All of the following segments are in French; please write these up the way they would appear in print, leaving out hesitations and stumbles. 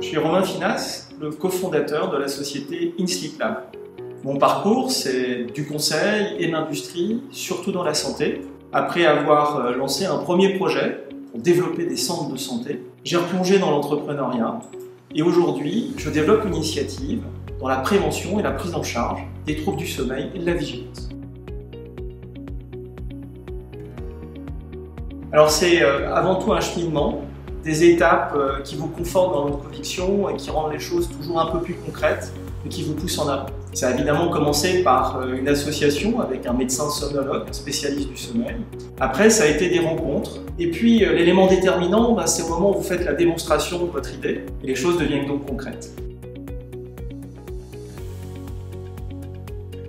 Je suis Romain Finas, le cofondateur de la société InSleep Lab. Mon parcours, c'est du conseil et de l'industrie, surtout dans la santé. Après avoir lancé un premier projet pour développer des centres de santé, j'ai replongé dans l'entrepreneuriat et aujourd'hui, je développe une initiative dans la prévention et la prise en charge des troubles du sommeil et de la vigilance. Alors c'est avant tout un cheminement, des étapes qui vous confortent dans votre conviction et qui rendent les choses toujours un peu plus concrètes et qui vous poussent en avant. Ça a évidemment commencé par une association avec un médecin somnologue, un spécialiste du sommeil. Après, ça a été des rencontres. Et puis l'élément déterminant, c'est au moment où vous faites la démonstration de votre idée et les choses deviennent donc concrètes.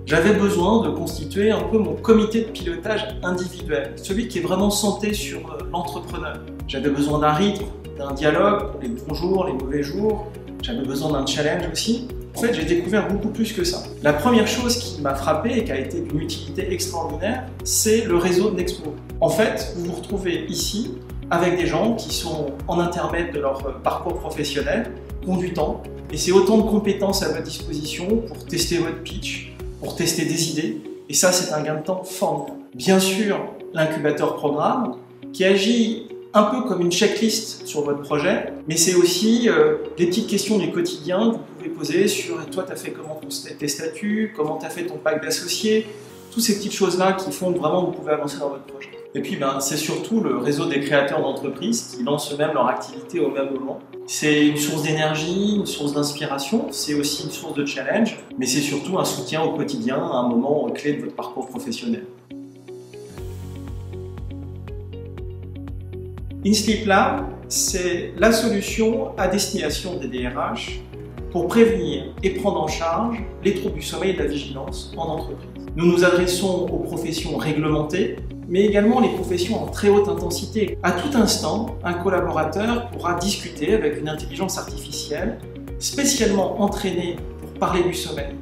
J'avais besoin de constituer un peu mon comité de pilotage individuel, celui qui est vraiment centré sur l'entrepreneur. J'avais besoin d'un rythme, d'un dialogue pour les bons jours, les mauvais jours. J'avais besoin d'un challenge aussi. En fait, j'ai découvert beaucoup plus que ça. La première chose qui m'a frappé et qui a été d'une utilité extraordinaire, c'est le réseau de Nextmove. En fait, vous vous retrouvez ici avec des gens qui sont en intermède de leur parcours professionnel, qui ont du temps, et c'est autant de compétences à votre disposition pour tester votre pitch, pour tester des idées, et ça c'est un gain de temps formidable. Bien sûr, l'incubateur programme qui agit un peu comme une checklist sur votre projet, mais c'est aussi des petites questions du quotidien que vous pouvez poser sur toi tu as fait comment tes statuts, comment tu as fait ton pacte d'associés, toutes ces petites choses-là qui font que vraiment vous pouvez avancer dans votre projet. Et puis c'est surtout le réseau des créateurs d'entreprises qui lancent eux-mêmes leur activité au même moment. C'est une source d'énergie, une source d'inspiration, c'est aussi une source de challenge, mais c'est surtout un soutien au quotidien à un moment clé de votre parcours professionnel. InSleep Lab, c'est la solution à destination des DRH pour prévenir et prendre en charge les troubles du sommeil et de la vigilance en entreprise. Nous nous adressons aux professions réglementées, mais également les professions en très haute intensité. À tout instant, un collaborateur pourra discuter avec une intelligence artificielle spécialement entraînée pour parler du sommeil.